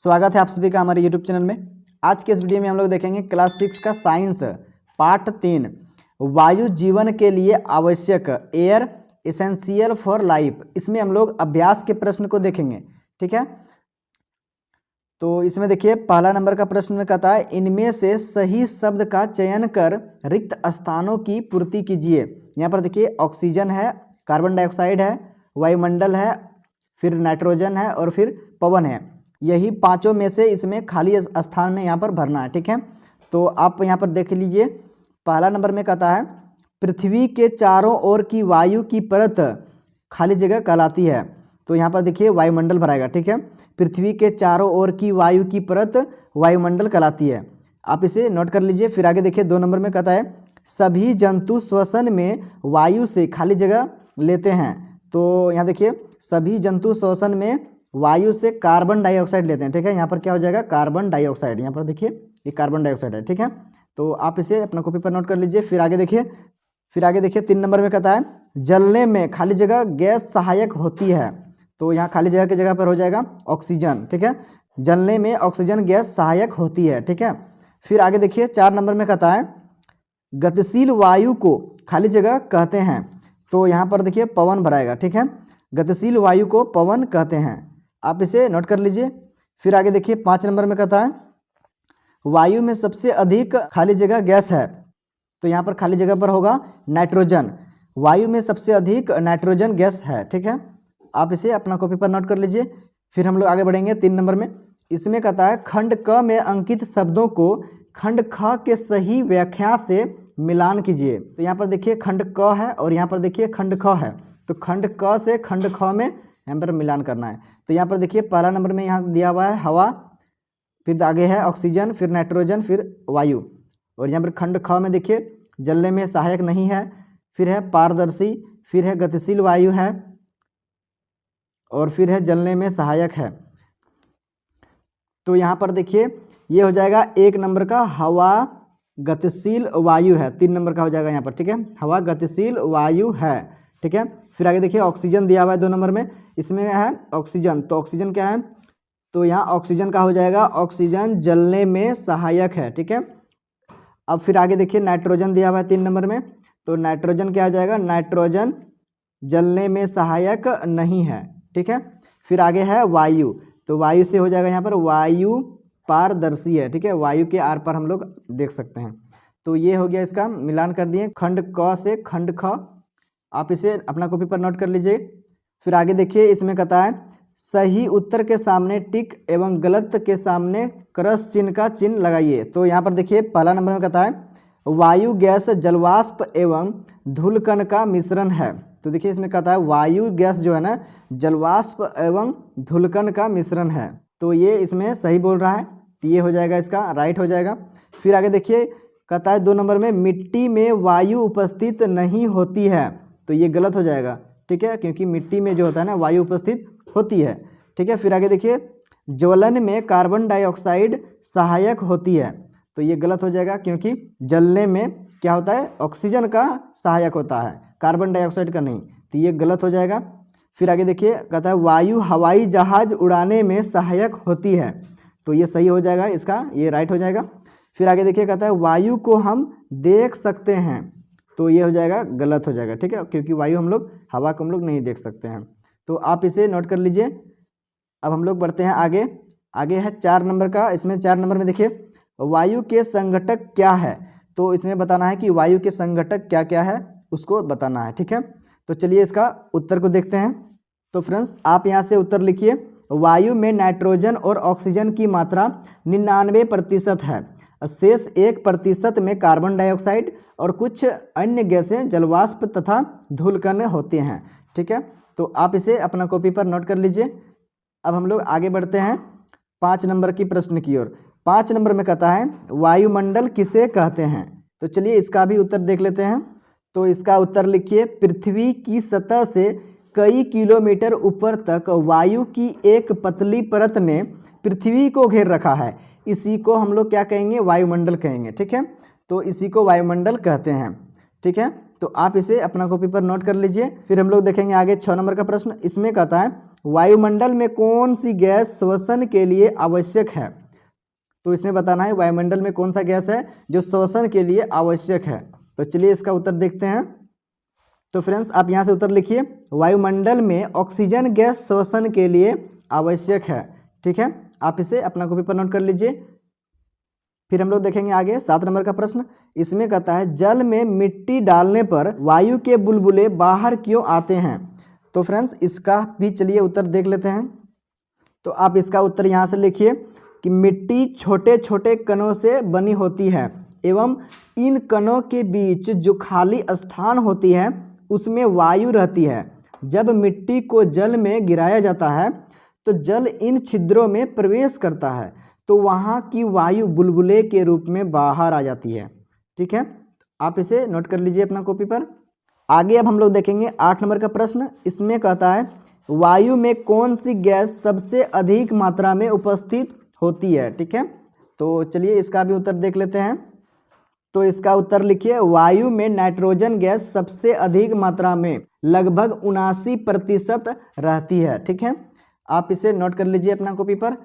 स्वागत है आप सभी का हमारे YouTube चैनल में। आज के इस वीडियो में हम लोग देखेंगे क्लास 6 का साइंस पार्ट 3 वायु जीवन के लिए आवश्यक, एयर एसेंशियल फॉर लाइफ। इसमें हम लोग अभ्यास के प्रश्न को देखेंगे, ठीक है। तो इसमें देखिए पहला नंबर का प्रश्न में कहता है इनमें से सही शब्द का चयन कर रिक्त स्थानों की पूर्ति कीजिए। यहाँ पर देखिए ऑक्सीजन है, कार्बन डाइऑक्साइड है, वायुमंडल है, फिर नाइट्रोजन है और फिर पवन है। यही पांचों में से इसमें खाली स्थान में यहाँ पर भरना है, ठीक है। तो आप यहाँ पर देख लीजिए पहला नंबर में कहता है पृथ्वी के चारों ओर की वायु की परत खाली जगह कहलाती है। तो यहाँ पर देखिए वायुमंडल भराएगा, ठीक है। पृथ्वी के चारों ओर की वायु की परत वायुमंडल कहलाती है, आप इसे नोट कर लीजिए। फिर आगे देखिए 2 नंबर में कहता है सभी जंतु श्वसन में वायु से खाली जगह लेते हैं। तो यहाँ देखिए सभी जंतु श्वसन में वायु से कार्बन डाइऑक्साइड लेते हैं, ठीक है। यहाँ पर क्या हो जाएगा कार्बन डाइऑक्साइड, यहाँ पर देखिए ये कार्बन डाइऑक्साइड है, ठीक है। तो आप इसे अपना कॉपी पर नोट कर लीजिए। फिर आगे देखिए 3 नंबर में कहता है जलने में खाली जगह गैस सहायक होती है। तो यहाँ खाली जगह की जगह पर हो जाएगा ऑक्सीजन, ठीक है। जलने में ऑक्सीजन गैस सहायक होती है, ठीक है। फिर आगे देखिए 4 नंबर में कहता है गतिशील वायु को खाली जगह कहते हैं। तो यहाँ पर देखिए पवन भराएगा, ठीक है। गतिशील वायु को पवन कहते हैं, आप इसे नोट कर लीजिए। फिर आगे देखिए 5 नंबर में कहता है वायु में सबसे अधिक खाली जगह गैस है। तो यहाँ पर खाली जगह पर होगा नाइट्रोजन। वायु में सबसे अधिक नाइट्रोजन गैस है, ठीक है। आप इसे अपना कॉपी पर नोट कर लीजिए। फिर हम लोग आगे बढ़ेंगे 3 नंबर में। इसमें कहता है खंड क में अंकित शब्दों को खंड ख के सही व्याख्या से मिलान कीजिए। तो यहाँ पर देखिए खंड क है और यहाँ पर देखिए खंड ख है। तो खंड क से खंड ख में यहाँ पर मिलान करना है। तो यहाँ पर देखिए पहला नंबर में यहाँ दिया हुआ है हवा, फिर आगे है ऑक्सीजन, फिर नाइट्रोजन, फिर वायु। और यहाँ पर खंड ख में देखिए जलने में सहायक नहीं है, फिर है पारदर्शी, फिर है गतिशील वायु है और फिर है जलने में सहायक है। तो यहाँ पर देखिए ये हो जाएगा 1 नंबर का हवा गतिशील वायु है, 3 नंबर का हो जाएगा यहाँ पर, ठीक है। हवा गतिशील वायु है, ठीक है। फिर आगे देखिए ऑक्सीजन दिया हुआ है 2 नंबर में, इसमें है ऑक्सीजन। तो ऑक्सीजन क्या है, तो यहाँ ऑक्सीजन का हो जाएगा ऑक्सीजन जलने में सहायक है, ठीक है। अब फिर आगे देखिए नाइट्रोजन दिया हुआ है 3 नंबर में। तो नाइट्रोजन क्या हो जाएगा, नाइट्रोजन जलने में सहायक नहीं है, ठीक है। फिर आगे है वायु। तो वायु से हो जाएगा यहाँ पर वायु पारदर्शी है, ठीक है। वायु के आर पार हम लोग देख सकते हैं। तो ये हो गया, इसका मिलान कर दिए खंड क से खंड ख, आप इसे अपना कॉपी पर नोट कर लीजिए। फिर आगे देखिए इसमें कहता है सही उत्तर के सामने टिक एवं गलत के सामने क्रॉस चिन्ह का चिन्ह लगाइए। तो यहाँ पर देखिए पहला नंबर में कहता है वायु गैस जलवाष्प एवं धूलकण का मिश्रण है। तो देखिए इसमें कहता है वायु गैस जो है ना जलवाष्प एवं धूलकण का मिश्रण है। तो ये इसमें सही बोल रहा है, तो ये हो जाएगा इसका राइट हो जाएगा। फिर आगे देखिए कहता है 2 नंबर में मिट्टी में वायु उपस्थित नहीं होती है। तो ये गलत हो जाएगा, ठीक है, क्योंकि मिट्टी में जो होता है ना वायु उपस्थित होती है, ठीक है। फिर आगे देखिए ज्वलन में कार्बन डाइऑक्साइड सहायक होती है। तो ये गलत हो जाएगा क्योंकि जलने में क्या होता है ऑक्सीजन का सहायक होता है, कार्बन डाइऑक्साइड का नहीं। तो ये गलत हो जाएगा। फिर आगे देखिए कहता है वायु हवाई जहाज उड़ाने में सहायक होती है। तो ये सही हो जाएगा, इसका ये राइट हो जाएगा। फिर आगे देखिए कहता है वायु को हम देख सकते हैं। तो ये हो जाएगा गलत हो जाएगा, ठीक है, क्योंकि वायु हम लोग हवा को हम लोग नहीं देख सकते हैं। तो आप इसे नोट कर लीजिए। अब हम लोग बढ़ते हैं आगे। आगे है 4 नंबर का। इसमें 4 नंबर में देखिए वायु के संघटक क्या है। तो इसमें बताना है कि वायु के संघटक क्या क्या है उसको बताना है, ठीक है। तो चलिए इसका उत्तर को देखते हैं। तो फ्रेंड्स आप यहाँ से उत्तर लिखिए वायु में नाइट्रोजन और ऑक्सीजन की मात्रा 99% है, शेष 1% में कार्बन डाइऑक्साइड और कुछ अन्य गैसें जलवाष्प तथा धूलकण होते हैं, ठीक है। तो आप इसे अपना कॉपी पर नोट कर लीजिए। अब हम लोग आगे बढ़ते हैं 5 नंबर की प्रश्न की ओर। 5 नंबर में कहता है वायुमंडल किसे कहते हैं। तो चलिए इसका भी उत्तर देख लेते हैं। तो इसका उत्तर लिखिए पृथ्वी की सतह से कई किलोमीटर ऊपर तक वायु की एक पतली परत ने पृथ्वी को घेर रखा है, इसी को हम लोग क्या कहेंगे वायुमंडल कहेंगे, ठीक है। तो इसी को वायुमंडल कहते हैं, ठीक है। तो आप इसे अपना कॉपी पर नोट कर लीजिए। फिर हम लोग देखेंगे आगे 6 नंबर का प्रश्न। इसमें कहता है वायुमंडल में कौन सी गैस श्वसन के लिए आवश्यक है। तो इसमें बताना है वायुमंडल में कौन सा गैस है जो श्वसन के लिए आवश्यक है। तो चलिए इसका उत्तर देखते हैं। तो फ्रेंड्स आप यहाँ से उत्तर लिखिए, वायुमंडल में ऑक्सीजन गैस श्वसन के लिए आवश्यक है। ठीक है, आप इसे अपना कॉपी पर नोट कर लीजिए। फिर हम लोग देखेंगे आगे 7 नंबर का प्रश्न। इसमें कहता है जल में मिट्टी डालने पर वायु के बुलबुले बाहर क्यों आते हैं। तो फ्रेंड्स इसका भी चलिए उत्तर देख लेते हैं। तो आप इसका उत्तर यहाँ से लिखिए कि मिट्टी छोटे छोटे कणों से बनी होती है एवं इन कणों के बीच जो खाली स्थान होती है उसमें वायु रहती है। जब मिट्टी को जल में गिराया जाता है तो जल इन छिद्रों में प्रवेश करता है तो वहाँ की वायु बुलबुले के रूप में बाहर आ जाती है। ठीक है, आप इसे नोट कर लीजिए अपना कॉपी पर। आगे अब हम लोग देखेंगे 8 नंबर का प्रश्न। इसमें कहता है वायु में कौन सी गैस सबसे अधिक मात्रा में उपस्थित होती है। ठीक है, तो चलिए इसका भी उत्तर देख लेते हैं। तो इसका उत्तर लिखिए, वायु में नाइट्रोजन गैस सबसे अधिक मात्रा में लगभग 79% रहती है। ठीक है, आप इसे नोट कर लीजिए अपना कॉपी पर।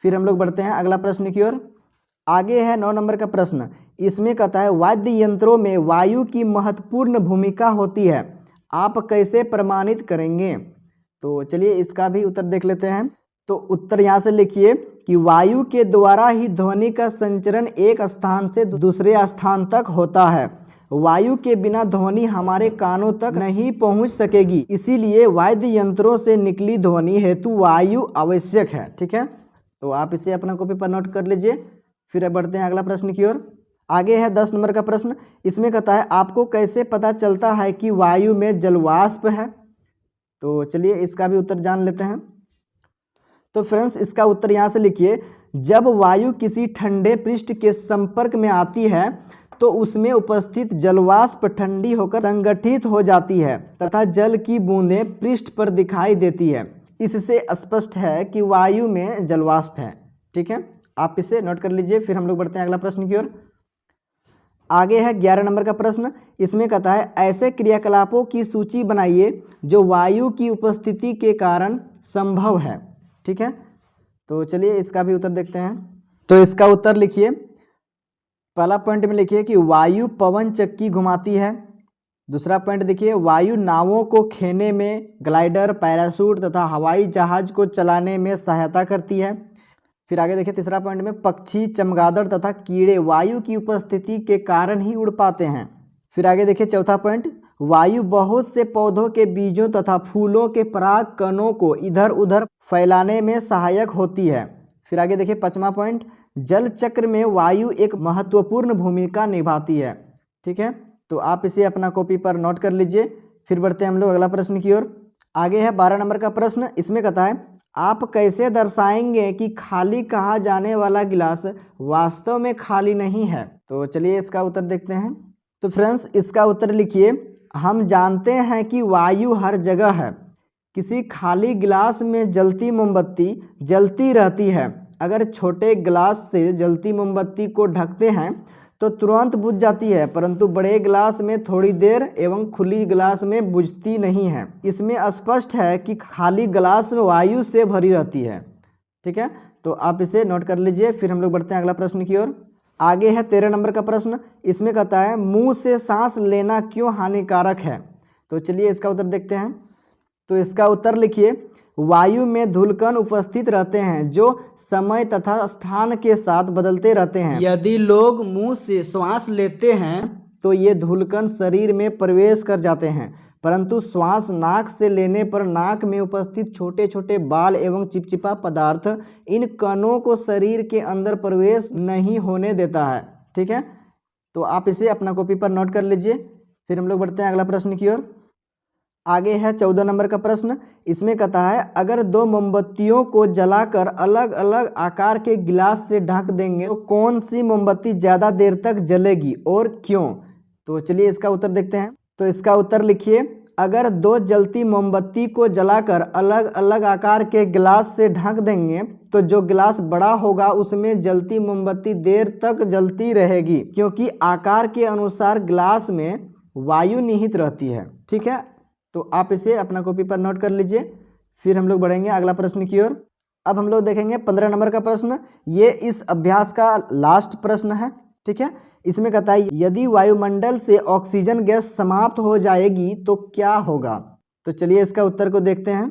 फिर हम लोग बढ़ते हैं अगला प्रश्न की ओर। आगे है 9 नंबर का प्रश्न। इसमें कहता है वाद्य यंत्रों में वायु की महत्वपूर्ण भूमिका होती है, आप कैसे प्रमाणित करेंगे। तो चलिए इसका भी उत्तर देख लेते हैं। तो उत्तर यहाँ से लिखिए कि वायु के द्वारा ही ध्वनि का संचरण एक स्थान से दूसरे स्थान तक होता है। वायु के बिना ध्वनि हमारे कानों तक नहीं पहुँच सकेगी, इसीलिए वाद्य यंत्रों से निकली ध्वनि हेतु वायु आवश्यक है। ठीक है, तो आप इसे अपना कॉपी पर नोट कर लीजिए। फिर बढ़ते हैं अगला प्रश्न की ओर। आगे है 10 नंबर का प्रश्न। इसमें कहता है आपको कैसे पता चलता है कि वायु में जलवाष्प है। तो चलिए इसका भी उत्तर जान लेते हैं। तो फ्रेंड्स इसका उत्तर यहाँ से लिखिए, जब वायु किसी ठंडे पृष्ठ के संपर्क में आती है तो उसमें उपस्थित जलवाष्प ठंडी होकर संगठित हो जाती है तथा जल की बूंदें पृष्ठ पर दिखाई देती है। इससे स्पष्ट है कि वायु में जलवाष्प है। ठीक है, आप इसे नोट कर लीजिए। फिर हम लोग बढ़ते हैं अगला प्रश्न की ओर। आगे है 11 नंबर का प्रश्न। इसमें कहता है ऐसे क्रियाकलापों की सूची बनाइए जो वायु की उपस्थिति के कारण संभव है। ठीक है, तो चलिए इसका भी उत्तर देखते हैं। तो इसका उत्तर लिखिए, पहला पॉइंट में लिखिए कि वायु पवन चक्की घुमाती है। दूसरा पॉइंट देखिए, वायु नावों को खेने में, ग्लाइडर, पैराशूट तथा हवाई जहाज को चलाने में सहायता करती है। फिर आगे देखिए तीसरा पॉइंट में, पक्षी, चमगादड़ तथा कीड़े वायु की उपस्थिति के कारण ही उड़ पाते हैं। फिर आगे देखिए चौथा पॉइंट, वायु बहुत से पौधों के बीजों तथा फूलों के पराग कणों को इधर उधर फैलाने में सहायक होती है। फिर आगे देखिए 5वां पॉइंट, जल चक्र में वायु एक महत्वपूर्ण भूमिका निभाती है। ठीक है, तो आप इसे अपना कॉपी पर नोट कर लीजिए। फिर बढ़ते हैं हम लोग अगला प्रश्न की ओर। आगे है 12 नंबर का प्रश्न। इसमें कहता है आप कैसे दर्शाएंगे कि खाली कहा जाने वाला गिलास वास्तव में खाली नहीं है। तो चलिए इसका उत्तर देखते हैं। तो फ्रेंड्स इसका उत्तर लिखिए, हम जानते हैं कि वायु हर जगह है। किसी खाली गिलास में जलती मोमबत्ती जलती रहती है। अगर छोटे गिलास से जलती मोमबत्ती को ढकते हैं तो तुरंत बुझ जाती है, परंतु बड़े गिलास में थोड़ी देर एवं खुली गिलास में बुझती नहीं है। इसमें स्पष्ट है कि खाली गिलास वायु से भरी रहती है। ठीक है, तो आप इसे नोट कर लीजिए। फिर हम लोग बढ़ते हैं अगला प्रश्न की ओर। आगे है 13 नंबर का प्रश्न। इसमें कहता है मुंह से सांस लेना क्यों हानिकारक है। तो चलिए इसका उत्तर देखते हैं। तो इसका उत्तर लिखिए, वायु में धूलकण उपस्थित रहते हैं जो समय तथा स्थान के साथ बदलते रहते हैं। यदि लोग मुंह से श्वास लेते हैं तो ये धूलकण शरीर में प्रवेश कर जाते हैं, परंतु श्वास नाक से लेने पर नाक में उपस्थित छोटे छोटे बाल एवं चिपचिपा पदार्थ इन कणों को शरीर के अंदर प्रवेश नहीं होने देता है। ठीक है, तो आप इसे अपना कॉपी पर नोट कर लीजिए। फिर हम लोग बढ़ते हैं अगला प्रश्न की ओर। आगे है 14 नंबर का प्रश्न। इसमें कहता है अगर दो मोमबत्तियों को जलाकर अलग अलग आकार के गिलास से ढक देंगे तो कौन सी मोमबत्ती ज़्यादा देर तक जलेगी और क्यों। तो चलिए इसका उत्तर देखते हैं। तो इसका उत्तर लिखिए, अगर दो जलती मोमबत्ती को जलाकर अलग अलग आकार के गिलास से ढक देंगे तो जो गिलास बड़ा होगा उसमें जलती मोमबत्ती देर तक जलती रहेगी, क्योंकि आकार के अनुसार गिलास में वायु निहित रहती है। ठीक है, तो आप इसे अपना कॉपी पर नोट कर लीजिए। फिर हम लोग बढ़ेंगे अगला प्रश्न की ओर। अब हम लोग देखेंगे 15 नंबर का प्रश्न। ये इस अभ्यास का लास्ट प्रश्न है, ठीक है। इसमें कहता है यदि वायुमंडल से ऑक्सीजन गैस समाप्त हो जाएगी तो क्या होगा। तो चलिए इसका उत्तर को देखते हैं।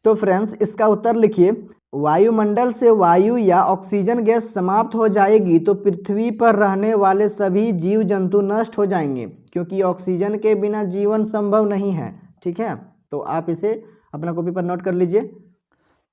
तो फ्रेंड्स, इसका उत्तर लिखिए, वायुमंडल से वायु या ऑक्सीजन गैस समाप्त हो जाएगी तो पृथ्वी पर रहने वाले सभी जीव जंतु नष्ट हो जाएंगे, क्योंकि ऑक्सीजन के बिना जीवन संभव नहीं है, ठीक है। तो आप इसे अपना कॉपी पर नोट कर लीजिए।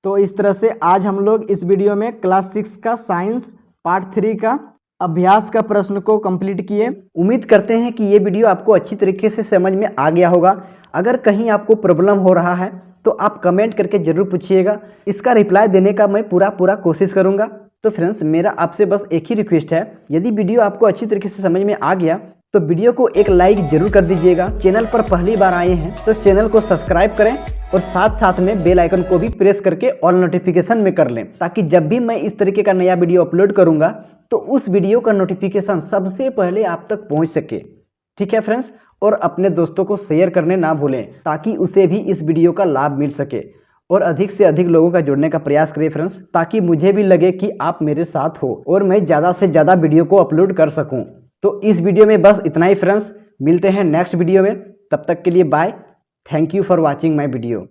तो इस तरह से आज हम लोग इस वीडियो में क्लास 6 का साइंस पार्ट 3 का अभ्यास का प्रश्न को कंप्लीट किए। उम्मीद करते हैं कि ये वीडियो आपको अच्छी तरीके से समझ में आ गया होगा। अगर कहीं आपको प्रॉब्लम हो रहा है तो आप कमेंट करके जरूर पूछिएगा, इसका रिप्लाई देने का मैं पूरा कोशिश करूंगा। तो फ्रेंड्स, मेरा आपसे बस एक ही रिक्वेस्ट है, यदि वीडियो आपको अच्छी तरीके से समझ में आ गया तो वीडियो को एक लाइक जरूर कर दीजिएगा। चैनल पर पहली बार आए हैं तो चैनल को सब्सक्राइब करें और साथ में बेल आइकन को भी प्रेस करके ऑल नोटिफिकेशन में कर लें, ताकि जब भी मैं इस तरीके का नया वीडियो अपलोड करूंगा तो उस वीडियो का नोटिफिकेशन सबसे पहले आप तक पहुंच सके, ठीक है फ्रेंड्स। और अपने दोस्तों को शेयर करने ना भूलें, ताकि उसे भी इस वीडियो का लाभ मिल सके। और अधिक से अधिक लोगों का जुड़ने का प्रयास करें फ्रेंड्स, ताकि मुझे भी लगे कि आप मेरे साथ हो और मैं ज़्यादा से ज़्यादा वीडियो को अपलोड कर सकूं। तो इस वीडियो में बस इतना ही फ्रेंड्स, मिलते हैं नेक्स्ट वीडियो में। तब तक के लिए bye. Thank you for watching my video.